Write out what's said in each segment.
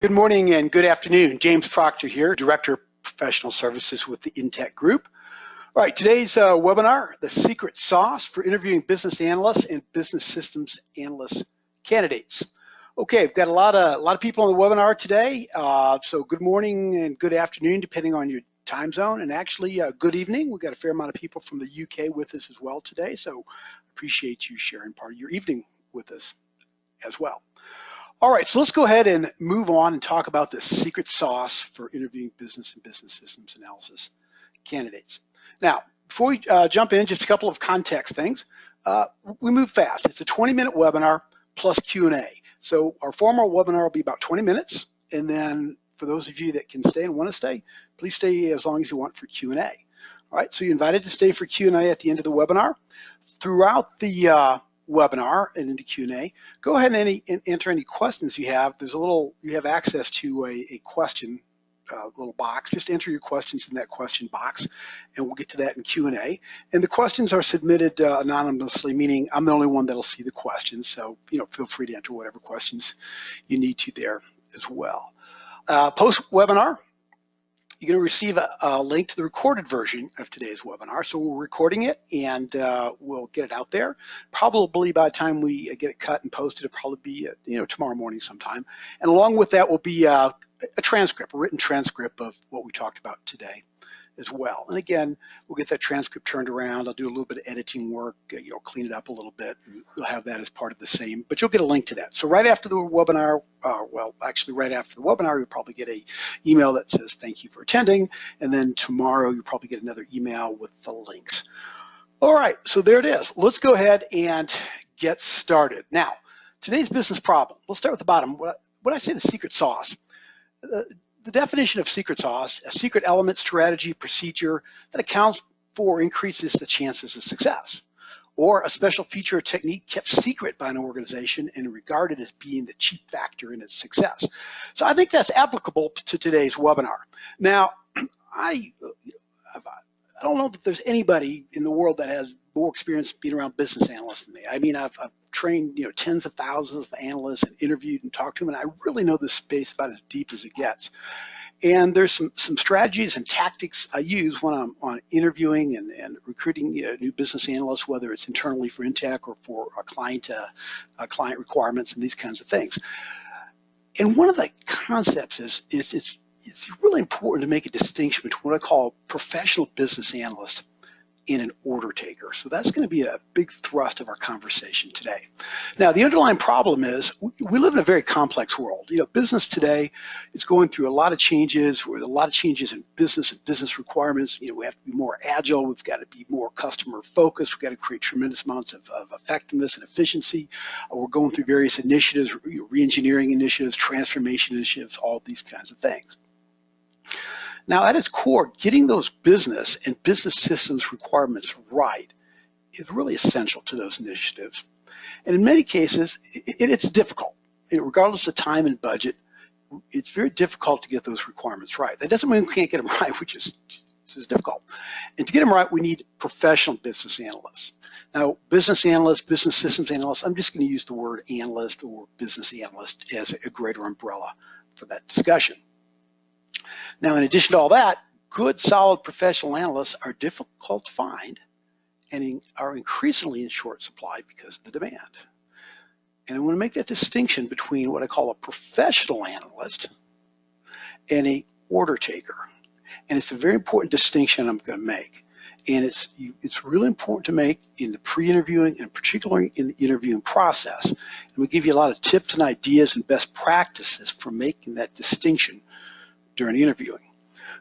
Good morning and good afternoon. James Proctor here, Director of Professional Services with the Inteq Group. All right, today's webinar, the secret sauce for interviewing business analysts and business systems analyst candidates. Okay, we've got a lot of people on the webinar today. So good morning and good afternoon, depending on your time zone, and actually good evening. We've got a fair amount of people from the UK with us as well today, so appreciate you sharing part of your evening with us as well. All right, so let's go ahead and move on and talk about the secret sauce for interviewing business and business systems analysis candidates. Now, before we jump in, just a couple of context things. We move fast. It's a 20-minute webinar plus Q&A. So our formal webinar will be about 20 minutes, and then for those of you that can stay and want to stay, please stay as long as you want for Q&A. All right, so you're invited to stay for Q&A at the end of the webinar. Throughout the webinar and into Q&A, go ahead and enter any questions you have. There's you have access to a question little box. Just enter your questions in that question box, and we'll get to that in Q&A. And the questions are submitted anonymously, meaning I'm the only one that'll see the questions. So feel free to enter whatever questions you need to there as well. Post-webinar, you're going to receive a link to the recorded version of today's webinar. So we're recording it, and we'll get it out there. Probably by the time we get it cut and posted, it'll probably be tomorrow morning sometime. And along with that will be a transcript, a written transcript of what we talked about today as well. And again, we'll get that transcript turned around. I'll do a little bit of editing work, clean it up a little bit, and you'll have that as part of the same, but you'll get a link to that. So right after the webinar, well, actually right after the webinar, you'll probably get an email that says thank you for attending, and then tomorrow you'll probably get another email with the links. All right, so there it is. Let's go ahead and get started. Now, today's business problem. Let's start with the bottom. When I say the secret sauce, the definition of secret sauce, a secret element, strategy, procedure that accounts for increases the chances of success, or a special feature or technique kept secret by an organization and regarded as being the chief factor in its success. So I think that's applicable to today's webinar. Now, I don't know that there's anybody in the world that has more experience being around business analysts than me. I mean, I've trained tens of thousands of analysts and interviewed and talked to them, and I really know this space about as deep as it gets. And there's some strategies and tactics I use when I'm on interviewing and recruiting new business analysts, whether it's internally for Inteq or for client requirements and these kinds of things. And one of the concepts is it's really important to make a distinction between what I call professional business analyst and an order taker. So that's going to be a big thrust of our conversation today. Now, the underlying problem is we live in a very complex world. Business today is going through a lot of changes, with a lot of changes in business and business requirements. We have to be more agile. We've got to be more customer focused. We've got to create tremendous amounts of effectiveness and efficiency. We're going through various initiatives, re-engineering initiatives, transformation initiatives, all these kinds of things. Now, at its core, getting those business and business systems requirements right is really essential to those initiatives. And in many cases, it's difficult. Regardless of time and budget, it's very difficult to get those requirements right. That doesn't mean we can't get them right, which is difficult. And to get them right, we need professional business analysts. Now, business analysts, business systems analysts, I'm just going to use the word analyst or business analyst as a greater umbrella for that discussion. Now, in addition to all that, good, solid professional analysts are difficult to find and are increasingly in short supply because of the demand. And I want to make that distinction between what I call a professional analyst and an order taker. And it's a very important distinction I'm going to make. And it's really important to make in the pre-interviewing and particularly in the interviewing process. And we give you a lot of tips and ideas and best practices for making that distinction during interviewing.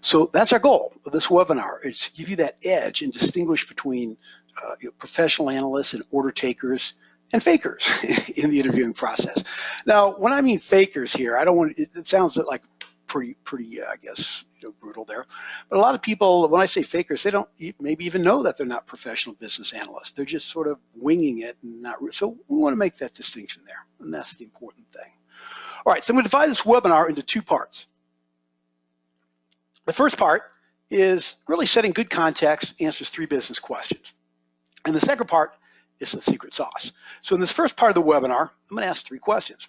So that's our goal of this webinar, is to give you that edge and distinguish between professional analysts and order takers and fakers in the interviewing process. Now, when I mean fakers here, I don't want it sounds like pretty I guess brutal there, but a lot of people, when I say fakers, they don't maybe even know that they're not professional business analysts. They're just sort of winging it and not. So we want to make that distinction there, and that's the important thing. All right, so I'm going to divide this webinar into two parts. The first part is really setting good context, answers 3 business questions. And the second part is the secret sauce. So in this first part of the webinar, I'm going to ask 3 questions.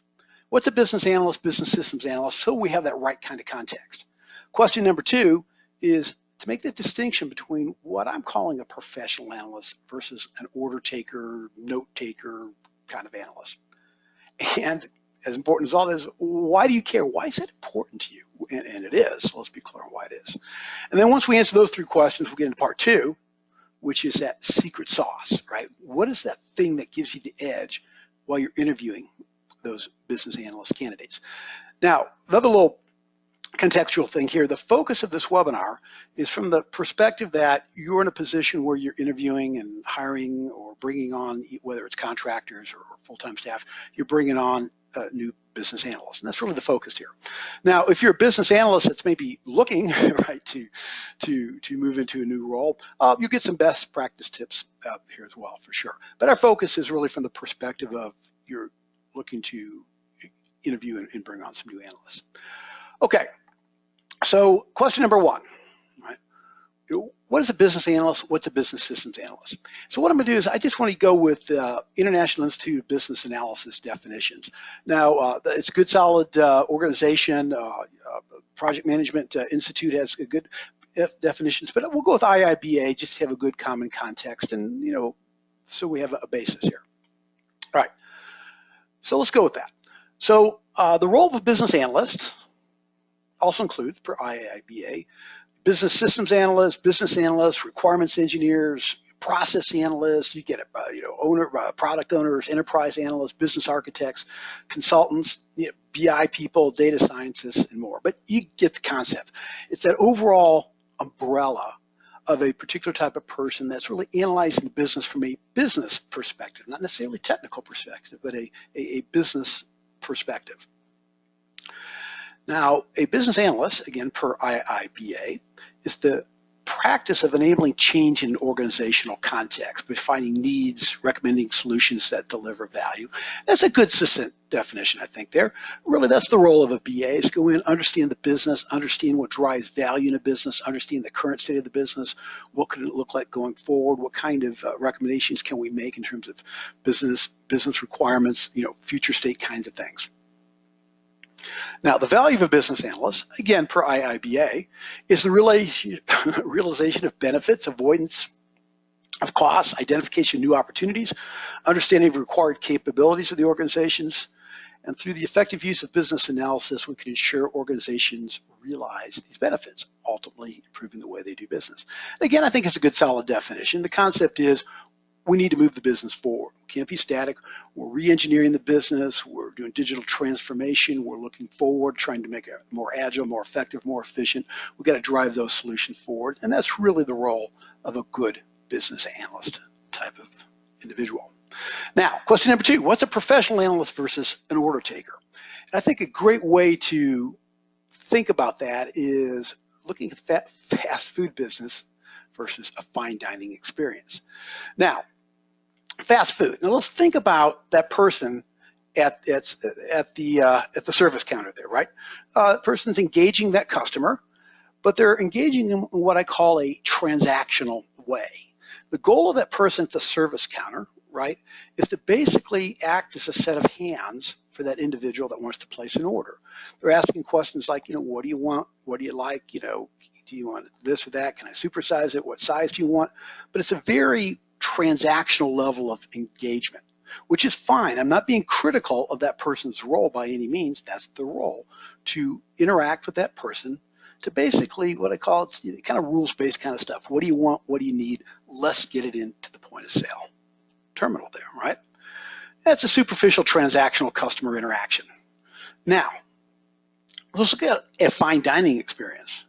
What's a business analyst, business systems analyst? So we have that right kind of context. Question number 2 is to make that distinction between what I'm calling a professional analyst versus an order taker, note taker kind of analyst. And as important as all this, why do you care? Why is it important to you? And it is. So let's be clear on why it is. And then once we answer those 3 questions, we'll get into part 2, which is that secret sauce, right? What is that thing that gives you the edge while you're interviewing those business analyst candidates? Now, another little contextual thing here, the focus of this webinar is from the perspective that you're in a position where you're interviewing and hiring or bringing on, whether it's contractors or full-time staff, you're bringing on new business analysts, and that's really the focus here. Now, if you're a business analyst that's maybe looking right to move into a new role, you get some best practice tips out here as well, for sure. But our focus is really from the perspective of you're looking to interview and bring on some new analysts. Okay. So question number 1, right? What is a business analyst? What's a business systems analyst? So what I'm going to do is I just want to go with International Institute of Business Analysis definitions. Now, it's a good, solid organization. Project Management Institute has a good definitions, but we'll go with IIBA just to have a good common context, and so we have a basis here. All right. So let's go with that. So the role of a business analyst also includes, per IIBA, business systems analysts, business analysts, requirements engineers, process analysts. You get it, product owners, enterprise analysts, business architects, consultants, BI people, data scientists, and more. But you get the concept. It's that overall umbrella of a particular type of person that's really analyzing the business from a business perspective, not necessarily technical perspective, but a business perspective. Now, a business analyst, again, per IIBA, is the practice of enabling change in organizational context by finding needs, recommending solutions that deliver value. That's a good succinct definition, I think, there. Really, that's the role of a BA, is go in, understand the business, understand what drives value in a business, understand the current state of the business, what could it look like going forward, what kind of recommendations can we make in terms of business requirements, future state kinds of things. Now, the value of a business analyst, again, per IIBA, is the realization of benefits, avoidance of costs, identification of new opportunities, understanding of required capabilities of the organizations, and through the effective use of business analysis, we can ensure organizations realize these benefits, ultimately improving the way they do business. Again, I think it's a good, solid definition. The concept is we need to move the business forward. We can't be static. We're re-engineering the business. We're doing digital transformation. We're looking forward, trying to make it more agile, more effective, more efficient. We've got to drive those solutions forward. And that's really the role of a good business analyst type of individual. Now, question number 2, what's a professional analyst versus an order taker? And I think a great way to think about that is looking at that fast food business versus a fine dining experience. Now, fast food. Now let's think about that person at the service counter there, right? Person's engaging that customer, but they're engaging in what I call a transactional way. The goal of that person at the service counter, right, is to basically act as a set of hands for that individual that wants to place an order. They're asking questions like, what do you want? What do you like? Do you want this or that? Can I supersize it? What size do you want? But it's a very transactional level of engagement, which is fine. I'm not being critical of that person's role by any means. That's the role, to interact with that person, to basically what I call it's kind of rules-based kind of stuff. What do you want? What do you need? Let's get it into the point of sale terminal there, right? That's a superficial transactional customer interaction. Now, let's look at a fine dining experience.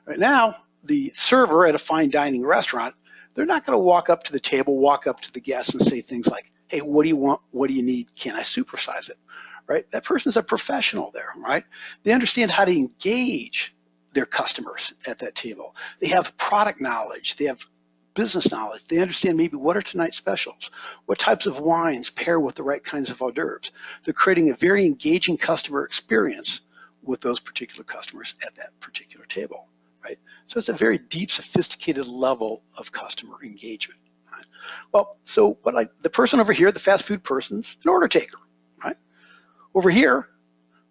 Right now, the server at a fine dining restaurant, they're not going to walk up to the table, walk up to the guests and say things like, hey, what do you want? What do you need? Can I supersize it? Right? That person's a professional there, right? They understand how to engage their customers at that table. They have product knowledge. They have business knowledge. They understand maybe what are tonight's specials, what types of wines pair with the right kinds of hors d'oeuvres. They're creating a very engaging customer experience with those particular customers at that particular table, right? So it's a very deep, sophisticated level of customer engagement. Right? Well, so the person over here, the fast food person's an order taker, right? Over here,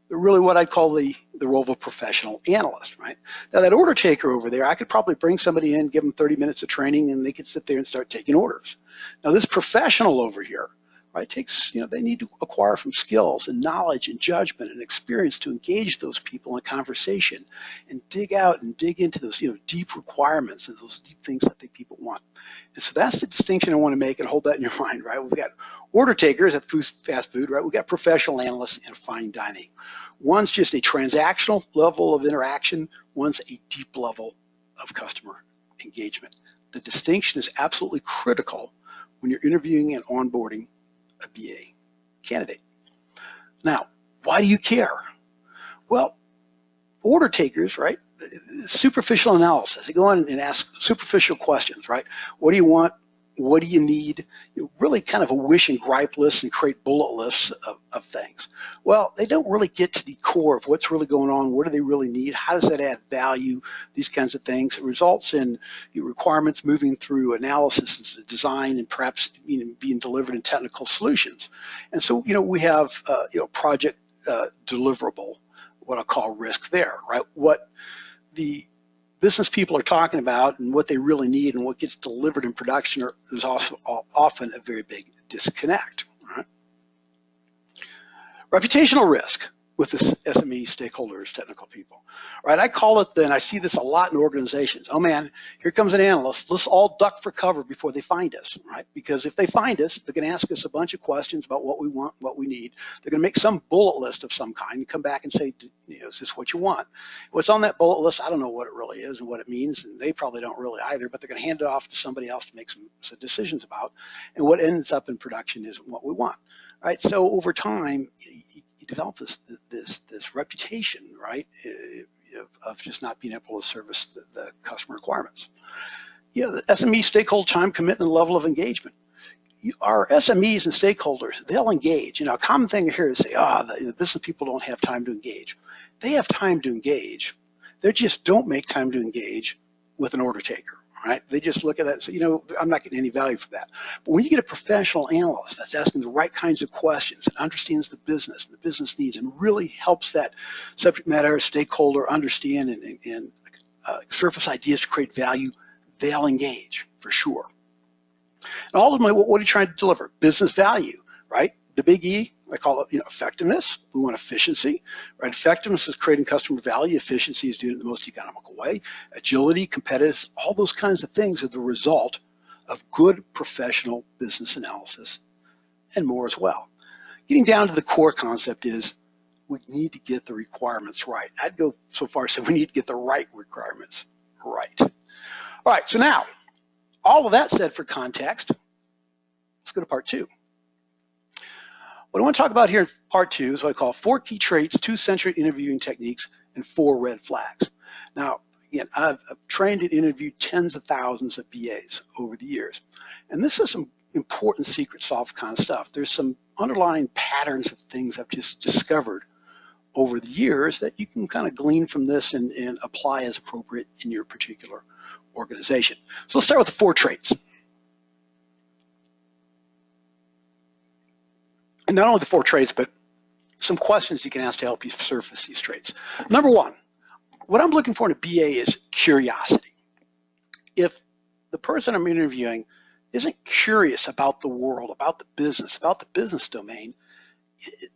really what I'd call the role of a professional analyst, right? Now that order taker over there, I could probably bring somebody in, give them 30 minutes of training, and they could sit there and start taking orders. Now this professional over here, right, takes, they need to acquire from skills and knowledge and judgment and experience to engage those people in a conversation and dig out and dig into those, deep requirements and those deep things that people want. And so that's the distinction I want to make, and hold that in your mind, right? We've got order takers at fast food, right? We've got professional analysts in fine dining. One's just a transactional level of interaction. One's a deep level of customer engagement. The distinction is absolutely critical when you're interviewing and onboarding a BA candidate. Now, why do you care? Well, order takers, right? Superficial analysis. They go on and ask superficial questions, right? What do you want? What do you need? Really kind of a wish and gripe list and create bullet lists of things. Well, they don't really get to the core of what's really going on. What do they really need? How does that add value? These kinds of things. It results in requirements moving through analysis and design, and perhaps being delivered in technical solutions. And so, we have project deliverable, what I'll call risk there, right? What the business people are talking about and what they really need and what gets delivered in production is also often a very big disconnect. Right? Reputational risk with the SME stakeholders, technical people. Right? I call it, and I see this a lot in organizations. Oh man, here comes an analyst. Let's all duck for cover before they find us, right? Because if they find us, they're going to ask us a bunch of questions about what we want, what we need. They're going to make some bullet list of some kind and come back and say, is this what you want? What's on that bullet list, I don't know what it really is and what it means, and they probably don't really either, but they're going to hand it off to somebody else to make some decisions about. And what ends up in production isn't what we want. Right, so over time, you develop this reputation, right, of just not being able to service the customer requirements. The SME stakeholder time, commitment, level of engagement. Our SMEs and stakeholders, they'll engage. A common thing here is say, the business people don't have time to engage. They have time to engage. They just don't make time to engage with an order taker. Right? They just look at that and say, I'm not getting any value for that. But when you get a professional analyst that's asking the right kinds of questions and understands the business needs, and really helps that subject matter stakeholder understand and surface ideas to create value, they'll engage for sure. And ultimately, what are you trying to deliver? Business value, right? The big E, I call it effectiveness. We want efficiency, right? Effectiveness is creating customer value. Efficiency is doing it in the most economical way. Agility, competitiveness, all those kinds of things are the result of good professional business analysis and more as well. Getting down to the core concept is we need to get the requirements right. I'd go so far as to say we need to get the right requirements right. All right, so now, all of that said for context, let's go to part two. What I want to talk about here in part two is what I call 4 key traits, 2 central interviewing techniques, and 4 red flags. Now, again, I've trained and interviewed tens of thousands of BAs over the years. And this is some important secret sauce kind of stuff. There's some underlying patterns of things I've just discovered over the years that you can kind of glean from this and apply as appropriate in your particular organization. So let's start with the 4 traits. And not only the 4 traits, but some questions you can ask to help you surface these traits. Number 1, what I'm looking for in a BA is curiosity. If the person I'm interviewing isn't curious about the world, about the business domain,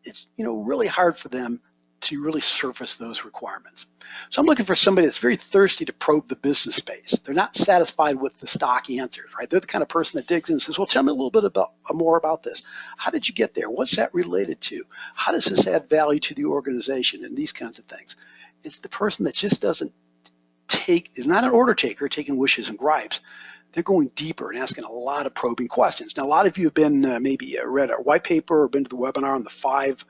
it's really hard for them to really surface those requirements. So I'm looking for somebody that's very thirsty to probe the business space. They're not satisfied with the stock answers, right? They're the kind of person that digs in and says, well, tell me a little bit more about this. How did you get there? What's that related to? How does this add value to the organization? And these kinds of things. It's the person that just doesn't is not an order taker taking wishes and gripes. They're going deeper and asking a lot of probing questions. Now, a lot of you have been maybe read our white paper or been to the webinar on the 5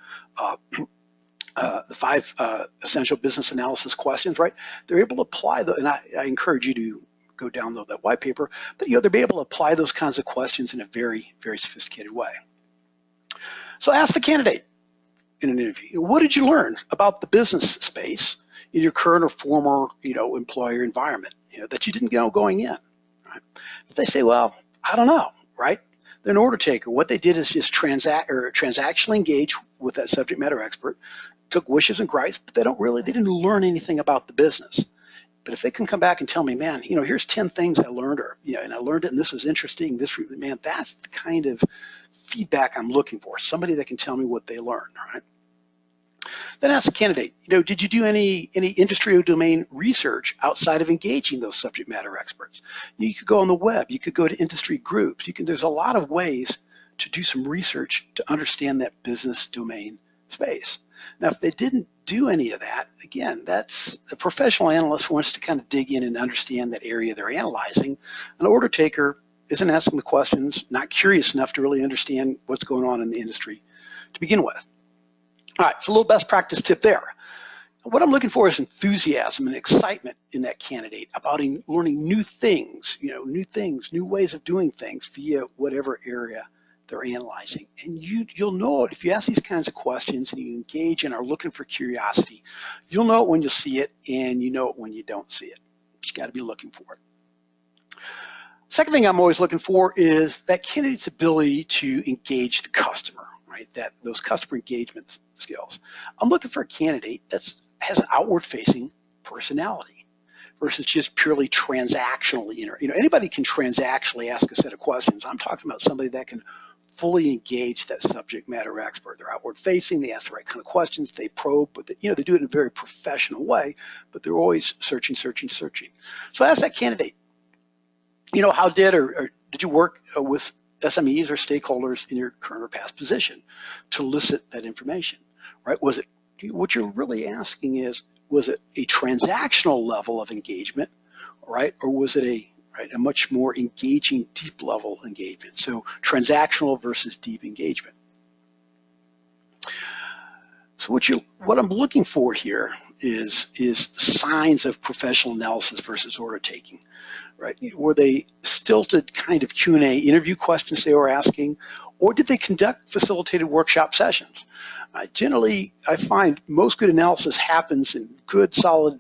essential business analysis questions, right? They're able to apply and I encourage you to go download that white paper, but they'll be able to apply those kinds of questions in a very, very sophisticated way. So ask the candidate in an interview, what did you learn about the business space in your current or former, employer environment, that you didn't know going in, right? If they say, well, I don't know, right? They're an order taker. What they did is just transactionally engage with that subject matter expert, took wishes and gripes, but they didn't learn anything about the business. But if they can come back and tell me, man, here's 10 things I learned, or, and I learned it and this was interesting, man, that's the kind of feedback I'm looking for. Somebody that can tell me what they learned, right? Then ask the candidate, did you do any industry or domain research outside of engaging those subject matter experts? You could go on the web, you could go to industry groups, there's a lot of ways to do some research to understand that business domain space. Now, if they didn't do any of that, again, that's a professional analyst wants to kind of dig in and understand that area they're analyzing. An order taker isn't asking the questions, not curious enough to really understand what's going on in the industry to begin with. All right, so a little best practice tip there. What I'm looking for is enthusiasm and excitement in that candidate about learning new things, new ways of doing things via whatever area they're analyzing. And you'll know it if you ask these kinds of questions and you engage and are looking for curiosity. You'll know it when you see it, and you know it when you don't see it. You got to be looking for it. Second thing I'm always looking for is that candidate's ability to engage the customer, right? Those customer engagement skills. I'm looking for a candidate that has an outward-facing personality versus just purely transactionally. Anybody can transactionally ask a set of questions. I'm talking about somebody that can fully engage that subject matter expert. They're outward facing, they ask the right kind of questions, they probe, but they do it in a very professional way, but they're always searching. So ask that candidate, how did you work with SMEs or stakeholders in your current or past position to elicit that information, right? What you're really asking was it a transactional level of engagement, right? Or was it a much more engaging, deep level engagement? So transactional versus deep engagement. So what I'm looking for here is signs of professional analysis versus order taking, right? Were they stilted kind of Q&A interview questions they were asking, or did they conduct facilitated workshop sessions? Generally, I find most good analysis happens in good, solid,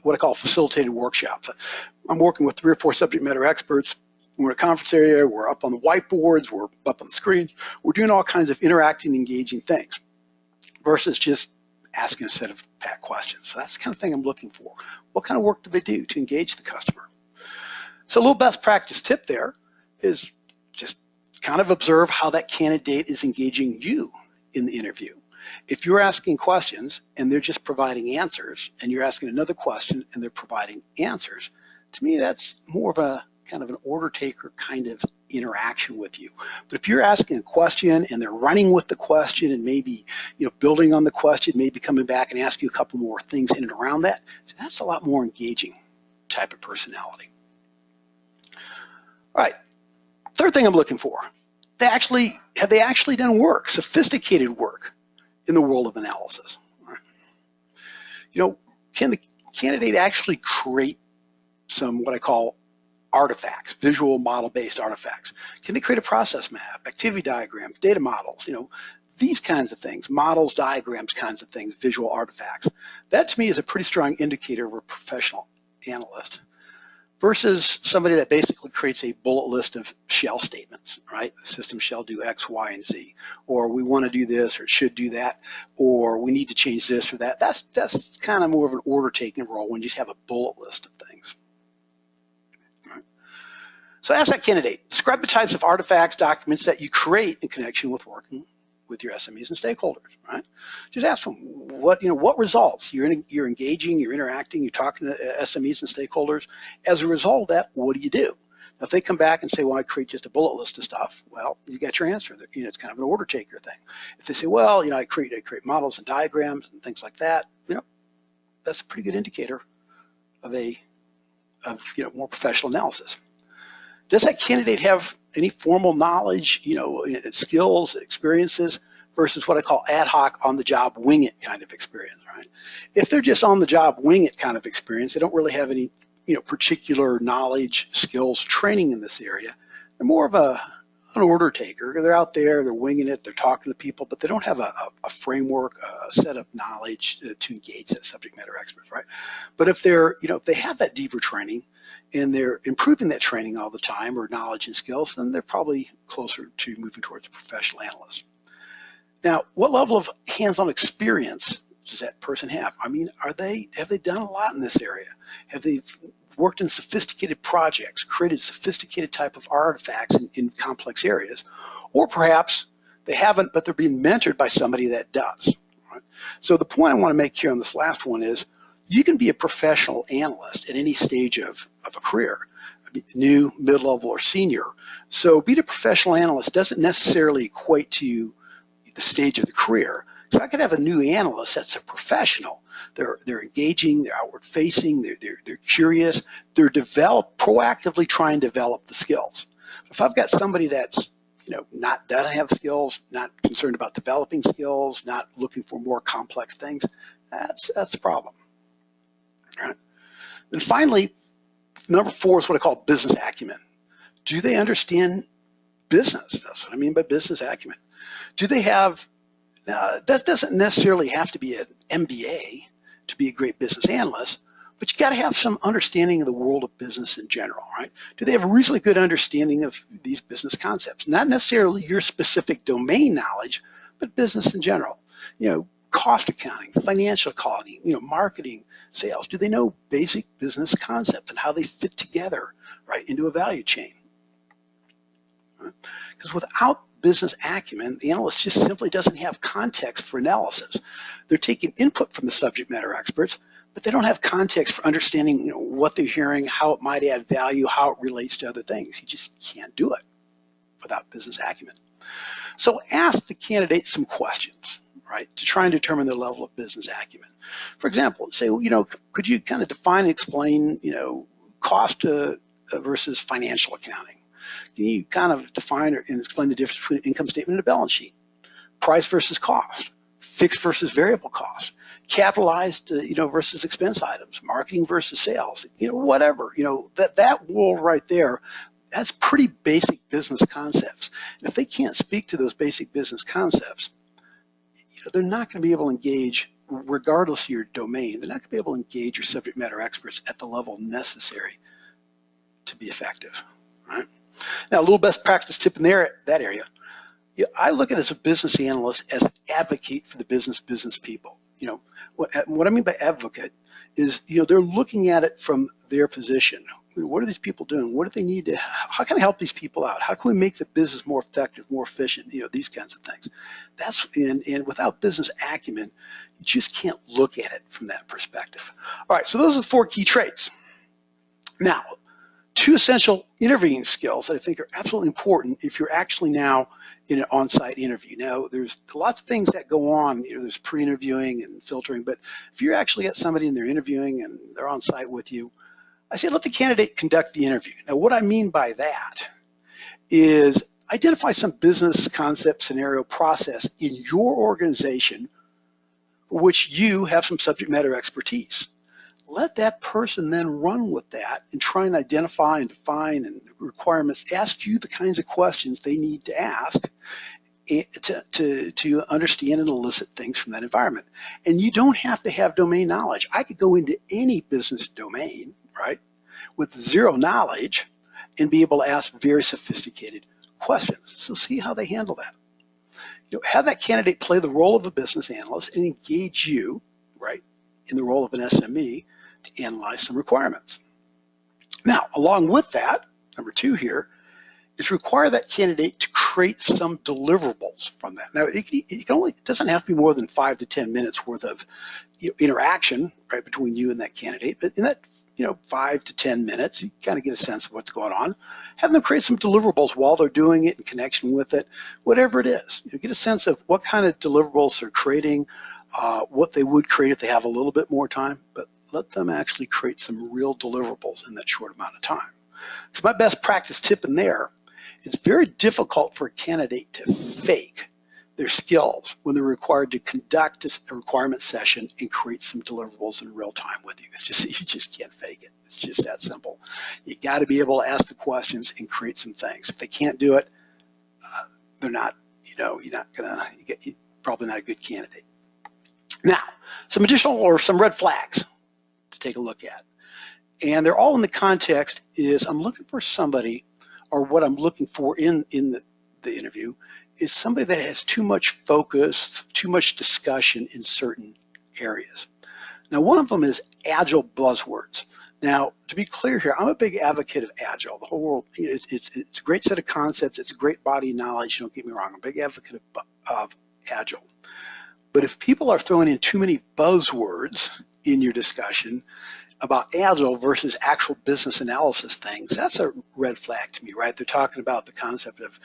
what I call facilitated workshops. I'm working with 3 or 4 subject matter experts. We're in a conference area, we're up on the whiteboards, we're up on the screens, we're doing all kinds of interacting, engaging things versus just asking a set of pat questions. So that's the kind of thing I'm looking for. What kind of work do they do to engage the customer? So a little best practice tip there is just kind of observe how that candidate is engaging you in the interview. If you're asking questions and they're just providing answers, and you're asking another question and they're providing answers, to me that's more of a kind of an order taker kind of interaction with you. But if you're asking a question and they're running with the question and maybe building on the question, maybe coming back and ask you a couple more things in and around that, that's a lot more engaging type of personality. All right, third thing I'm looking for, have they actually done work, sophisticated work in the world of analysis? Can the candidate actually create some what I call artifacts, visual model-based artifacts? Can they create a process map, activity diagrams, data models, these kinds of things, models, diagrams, kinds of things, visual artifacts? That to me is a pretty strong indicator of a professional analyst versus somebody that basically creates a bullet list of shall statements, right? The system shall do X, Y, and Z, or we want to do this, or it should do that, or we need to change this or that. That's kind of more of an order taking role when you just have a bullet list of things. Right. So ask that candidate, describe the types of artifacts, documents that you create in connection with working with your SMEs and stakeholders, right? Just ask them what results. You're engaging, you're interacting, you're talking to SMEs and stakeholders. As a result of that, what do you do? Now, if they come back and say, well, I create just a bullet list of stuff, well, you got your answer. It's kind of an order taker thing. If they say, well, I create models and diagrams and things like that, that's a pretty good indicator of more professional analysis. Does that candidate have any formal knowledge, skills, experiences versus what I call ad hoc, on the job, wing it kind of experience, right? If they're just on the job, wing it kind of experience, they don't really have any, particular knowledge, skills, training in this area. They're more of an order taker. They're out there, they're winging it, they're talking to people, but they don't have a framework, a set of knowledge to engage that subject matter experts, right? But if if they have that deeper training, and they're improving that training all the time, or knowledge and skills, then they're probably closer to moving towards a professional analyst. Now, what level of hands-on experience does that person have? I mean, have they done a lot in this area? Have they worked in sophisticated projects, created sophisticated type of artifacts in complex areas? Or perhaps they haven't, but they're being mentored by somebody that does. Right? So the point I want to make here on this last one is you can be a professional analyst at any stage of a career, new, mid-level, or senior. So being a professional analyst doesn't necessarily equate to the stage of the career. So I could have a new analyst that's a professional. They're engaging, they're outward facing, they're curious, they're proactively trying to develop the skills. If I've got somebody that's doesn't have skills, not concerned about developing skills, not looking for more complex things, that's the problem. All right. And finally, number 4 is what I call business acumen. Do they understand business? That's what I mean by business acumen. Do they have, that doesn't necessarily have to be an MBA to be a great business analyst, but you got to have some understanding of the world of business in general, right? Do they have a reasonably good understanding of these business concepts? Not necessarily your specific domain knowledge, but business in general. Cost accounting, financial accounting, marketing, sales. Do they know basic business concepts and how they fit together, right, into a value chain? Because without business acumen, the analyst just simply doesn't have context for analysis. They're taking input from the subject matter experts, but they don't have context for understanding what they're hearing, how it might add value, how it relates to other things. You just can't do it without business acumen. So ask the candidate some questions, right, to try and determine their level of business acumen. For example, say, could you kind of define and explain, cost versus financial accounting? Can you kind of define and explain the difference between income statement and a balance sheet? Price versus cost, fixed versus variable cost, capitalized, versus expense items, marketing versus sales, whatever, that world right there, that's pretty basic business concepts. And if they can't speak to those basic business concepts, they're not going to be able to engage, regardless of your domain, they're not going to be able to engage your subject matter experts at the level necessary to be effective, right? Now, a little best practice tip in that area. I look at it as a business analyst as an advocate for the business people. What I mean by advocate is, they're looking at it from their position. What are these people doing? What do they need to, how can I help these people out? How can we make the business more effective, more efficient, these kinds of things. And without business acumen, you just can't look at it from that perspective. All right, so those are the 4 key traits. Now, 2 essential interviewing skills that I think are absolutely important if you're actually now in an on-site interview. Now, there's lots of things that go on. There's pre-interviewing and filtering, but if you're actually got somebody and they're interviewing and they're on-site with you, I say let the candidate conduct the interview. Now, what I mean by that is identify some business concept, scenario, process in your organization for which you have some subject matter expertise. Let that person then run with that and try and identify and define and requirements, ask you the kinds of questions they need to ask to understand and elicit things from that environment. And you don't have to have domain knowledge. I could go into any business domain, right, with 0 knowledge and be able to ask very sophisticated questions. So see how they handle that. Have that candidate play the role of a business analyst and engage you, right, in the role of an SME to analyze some requirements. Now, along with that, number 2 here, is require that candidate to create some deliverables from that. Now, it doesn't have to be more than 5 to 10 minutes worth of interaction, right, between you and that candidate, but in that 5 to 10 minutes, you kind of get a sense of what's going on. Have them create some deliverables while they're doing it in connection with it, whatever it is. Get a sense of what kind of deliverables they're creating, what they would create if they have a little bit more time, but let them actually create some real deliverables in that short amount of time. So my best practice tip in there, it's very difficult for a candidate to fake their skills when they're required to conduct a requirement session and create some deliverables in real time with you. It's just, you just can't fake it. It's just that simple. You got to be able to ask the questions and create some things. If they can't do it, they're not, you're probably not a good candidate. Now, some additional or some red flags to take a look at. And they're all in the context is I'm looking for somebody, or what I'm looking for in the interview is somebody that has too much focus, too much discussion in certain areas. Now, one of them is agile buzzwords. Now, to be clear here, I'm a big advocate of agile. The whole world, it's a great set of concepts. It's a great body of knowledge. Don't get me wrong. I'm a big advocate of agile. But if people are throwing in too many buzzwords in your discussion about agile versus actual business analysis things, that's a red flag to me, right? They're talking about the concept of,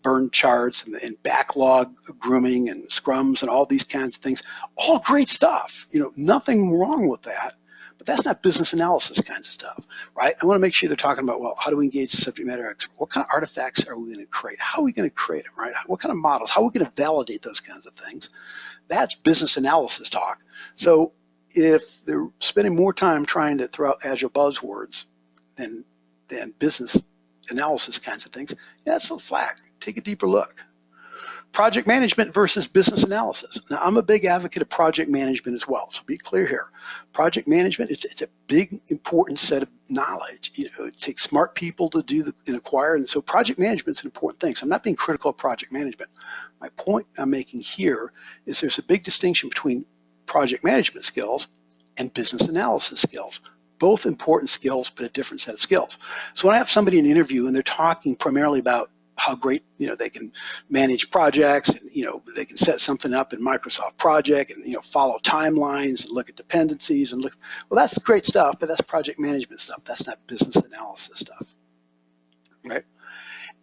burn charts and backlog grooming and scrums and all these kinds of things. All great stuff, nothing wrong with that, but that's not business analysis kinds of stuff, right? I want to make sure they're talking about, well, how do we engage the subject matter expert? What kind of artifacts are we going to create? How are we going to create them, right? What kind of models? How are we going to validate those kinds of things? That's business analysis talk. So if they're spending more time trying to throw out agile buzzwords than business analysis kinds of things, that's a flag. Take a deeper look. Project management versus business analysis. Now, I'm a big advocate of project management as well, so be clear here. Project management, it's a big, important set of knowledge. It takes smart people to do and acquire, and so project management is an important thing. So I'm not being critical of project management. My point I'm making here is there's a big distinction between project management skills and business analysis skills. Both important skills, but a different set of skills. So when I have somebody in an interview and they're talking primarily about how great they can manage projects and they can set something up in Microsoft Project and follow timelines and look at dependencies and well, that's great stuff, but that's project management stuff. That's not business analysis stuff, right?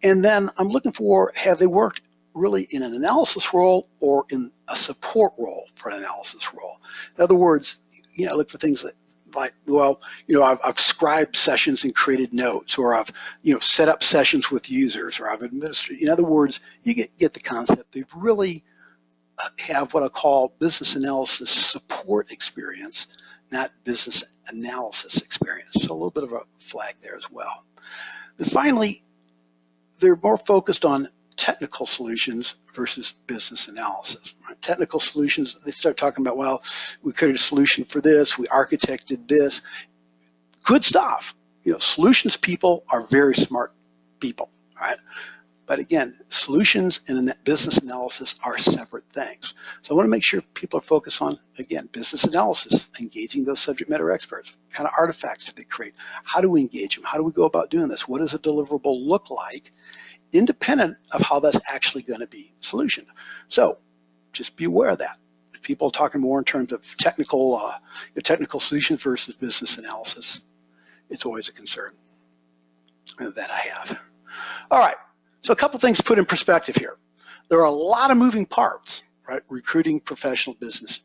And then I'm looking for, have they worked really in an analysis role or in a support role for an analysis role? In other words, look for things like, well, I've scribed sessions and created notes, or I've, set up sessions with users, or I've administered. In other words, you get the concept. They really have what I call business analysis support experience, not business analysis experience. So a little bit of a flag there as well. And finally, they're more focused on technical solutions versus business analysis. Right? Technical solutions, they start talking about, well, we created a solution for this, we architected this. Good stuff. Solutions people are very smart people, right? But again, solutions and business analysis are separate things. So I want to make sure people are focused on, again, business analysis, engaging those subject matter experts. What kind of artifacts do they create? How do we engage them? How do we go about doing this? What does a deliverable look like, independent of how that's actually going to be solutioned? So just be aware of that. If people are talking more in terms of technical solutions versus business analysis, it's always a concern that I have. All right, so a couple things to put in perspective here. There are a lot of moving parts, right? Recruiting professional business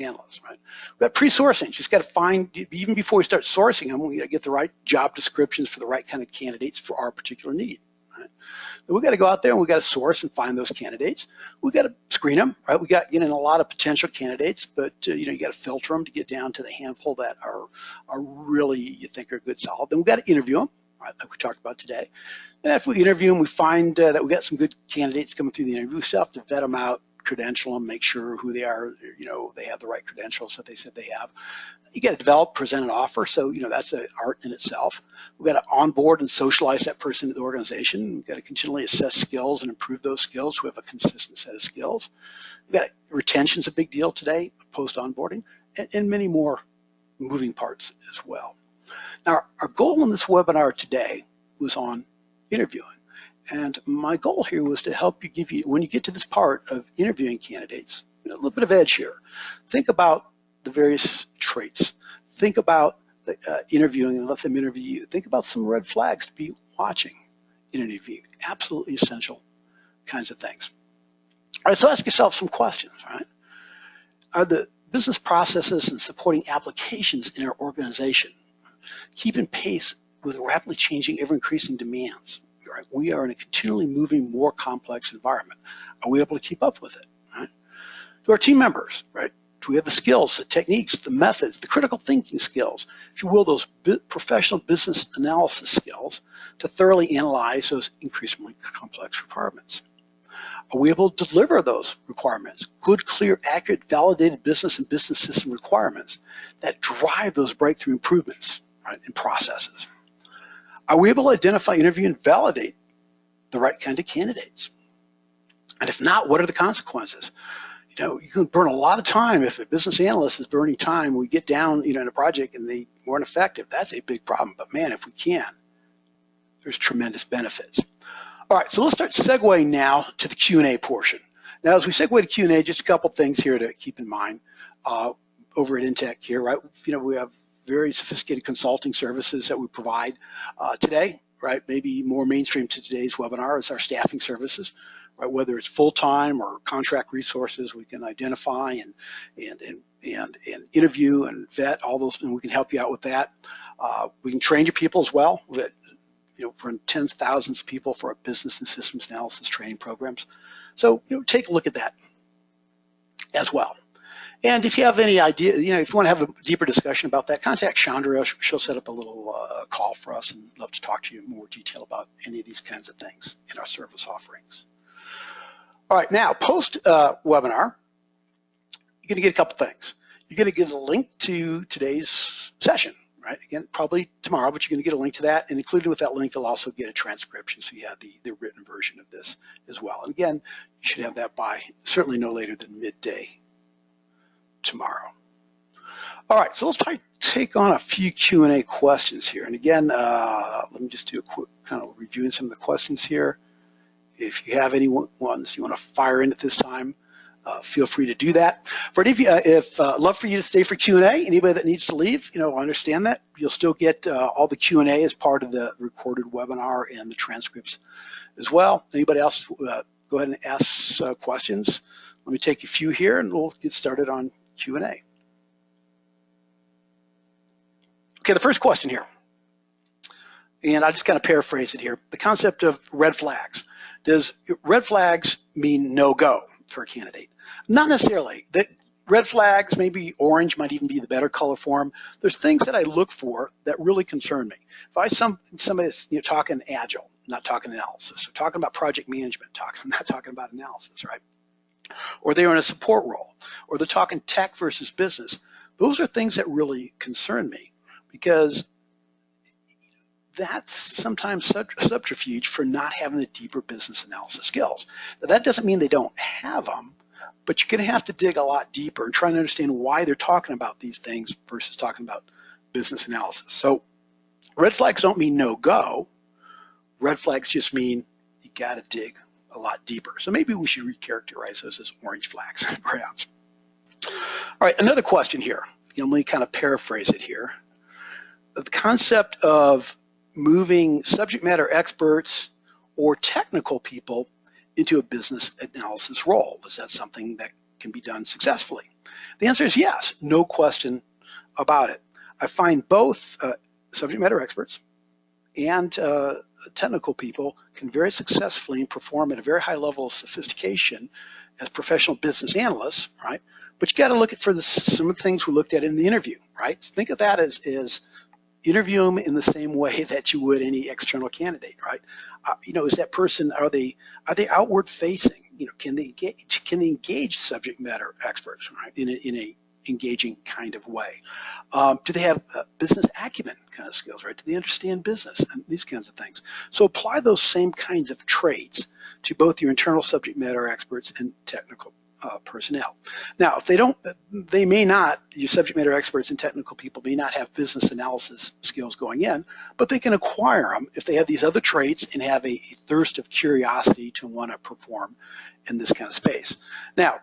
analysts, right? We've got pre-sourcing. You just got to find, even before we start sourcing them, we got to get the right job descriptions for the right kind of candidates for our particular need. Right? Then we got to go out there and we got to source and find those candidates. We got to screen them, right? We got a lot of potential candidates, but you got to filter them to get down to the handful that are really you think are good, solid. Then we got to interview them, right? Like we talked about today. Then after we interview them, we find that we got some good candidates coming through the interview. We still have to vet them out, credential them, make sure who they are, they have the right credentials that they said they have. You got to develop, present an offer. So, that's an art in itself. We've got to onboard and socialize that person to the organization. We've got to continually assess skills and improve those skills. We have a consistent set of skills. Retention's a big deal today, post-onboarding, and many more moving parts as well. Now, our goal in this webinar today was on interviewing. And my goal here was to help you when you get to this part of interviewing candidates, a little bit of edge here. Think about the various traits. Think about interviewing and let them interview you. Think about some red flags to be watching in an interview. Absolutely essential kinds of things. All right, so ask yourself some questions, right? Are the business processes and supporting applications in our organization keeping pace with rapidly changing, ever-increasing demands? Right? We are in a continually moving, more complex environment. Are we able to keep up with it? Right? To our team members, right? Do we have the skills, the techniques, the methods, the critical thinking skills, if you will, those professional business analysis skills to thoroughly analyze those increasingly complex requirements? Are we able to deliver those requirements? Good, clear, accurate, validated business and business system requirements that drive those breakthrough improvements, right, in processes. Are we able to identify, interview, and validate the right kind of candidates? And if not, what are the consequences? You can burn a lot of time. If a business analyst is burning time, we get down, in a project and they weren't effective. That's a big problem. But man, if we can, there's tremendous benefits. All right, so let's start segueing now to the Q&A portion. Now, as we segue to Q&A, just a couple things here to keep in mind. Over at Inteq here, right? We have very sophisticated consulting services that we provide today, right? Maybe more mainstream to today's webinar is our staffing services, right? Whether it's full-time or contract resources, we can identify and interview and vet all those, and we can help you out with that. We can train your people as well. For tens of thousands of people for our business and systems analysis training programs. So, take a look at that as well. And if you have any idea, if you want to have a deeper discussion about that, contact Chandra. She'll set up a little call for us and love to talk to you in more detail about any of these kinds of things in our service offerings. All right, now, post-webinar, you're going to get a couple things. You're going to get a link to today's session. Right? Again, probably tomorrow, but you're going to get a link to that, and included with that link, you'll also get a transcription, so you have the written version of this as well. And again, you should have that by certainly no later than midday tomorrow. All right, so let's take on a few Q&A questions here. And again, let me just do a quick kind of reviewing some of the questions here. If you have any ones you want to fire in at this time, feel free to do that. For any of you, love for you to stay for Q&A. Anybody that needs to leave, understand that. You'll still get all the Q&A as part of the recorded webinar and the transcripts as well. Anybody else, go ahead and ask questions. Let me take a few here, and we'll get started on Q&A. Okay, the first question here, and I'll just kind of paraphrase it here. The concept of red flags. Does red flags mean no-go for a candidate? Not necessarily. Red flags, maybe orange might even be the better color for them. There's things that I look for that really concern me. If somebody's talking agile, not talking analysis, or talking about project management, not talking about analysis, right? Or they're in a support role, or they're talking tech versus business. Those are things that really concern me, because that's sometimes subterfuge for not having the deeper business analysis skills. Now, that doesn't mean they don't have them, but you're going to have to dig a lot deeper and try and understand why they're talking about these things versus talking about business analysis. So red flags don't mean no go. Red flags just mean you got to dig a lot deeper. So maybe we should recharacterize those as orange flags, perhaps. All right, another question here. Let me kind of paraphrase it here. The concept of moving subject matter experts or technical people into a business analysis role. Is that something that can be done successfully? The answer is yes, no question about it. I find both subject matter experts and technical people can very successfully perform at a very high level of sophistication as professional business analysts, right? But you got to look at some of the things we looked at in the interview, right? So think of that as interview them in the same way that you would any external candidate, right? Is that person, are they outward facing? Can they engage subject matter experts, right? In a engaging kind of way? Do they have business acumen kind of skills, right? Do they understand business and these kinds of things? So apply those same kinds of traits to both your internal subject matter experts and technical personnel. Now, if they don't, your subject matter experts and technical people may not have business analysis skills going in, but they can acquire them if they have these other traits and have a thirst of curiosity to want to perform in this kind of space. Now,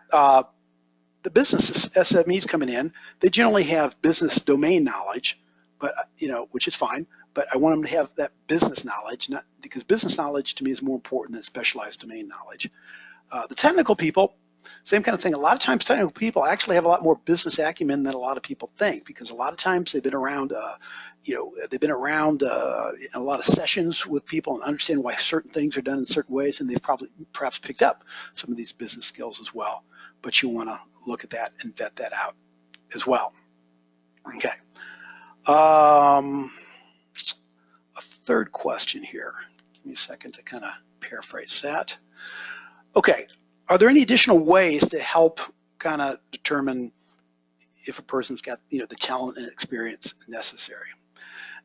the business SMEs coming in, they generally have business domain knowledge, but which is fine. But I want them to have that business knowledge, not because business knowledge to me is more important than specialized domain knowledge. The technical people, same kind of thing. A lot of times technical people actually have a lot more business acumen than a lot of people think, because a lot of times they've been around, in a lot of sessions with people and understand why certain things are done in certain ways, and they've perhaps picked up some of these business skills as well. But you want to look at that and vet that out as well. Okay. A third question here. Give me a second to kind of paraphrase that. Okay. Are there any additional ways to help kind of determine if a person's got the talent and experience necessary?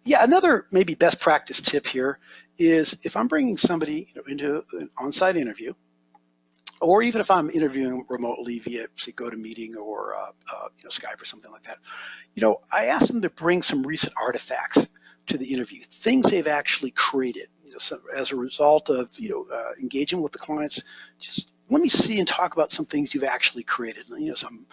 Yeah, another maybe best practice tip here is if I'm bringing somebody into an on-site interview, or even if I'm interviewing remotely via, say, GoToMeeting or Skype or something like that, I ask them to bring some recent artifacts to the interview, things they've actually created, as a result of engaging with the clients. Just let me see and talk about some things you've actually created, some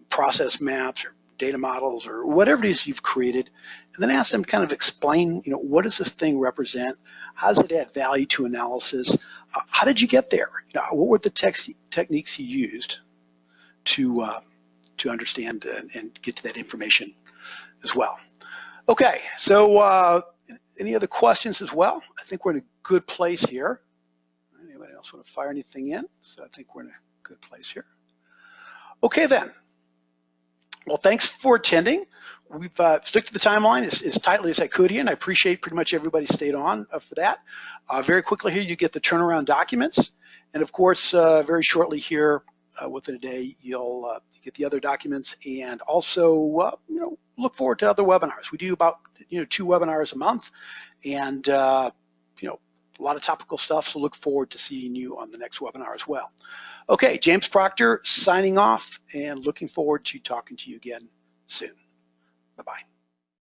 process maps or data models or whatever it is you've created, and then ask them to kind of explain, what does this thing represent? How does it add value to analysis? How did you get there? What were the techniques you used to understand and get to that information as well? Okay, so any other questions as well? I think we're in a good place here. Anybody else want to fire anything in? So I think we're in a good place here. Okay then. Well, thanks for attending. We've stuck to the timeline as tightly as I could here, and I appreciate pretty much everybody stayed on for that. Very quickly here, you get the turnaround documents, and of course, very shortly here, within a day, you'll get the other documents, and also, look forward to other webinars. We do about 2 webinars a month, and a lot of topical stuff. So look forward to seeing you on the next webinar as well. Okay, James Proctor signing off, and looking forward to talking to you again soon. Bye-bye.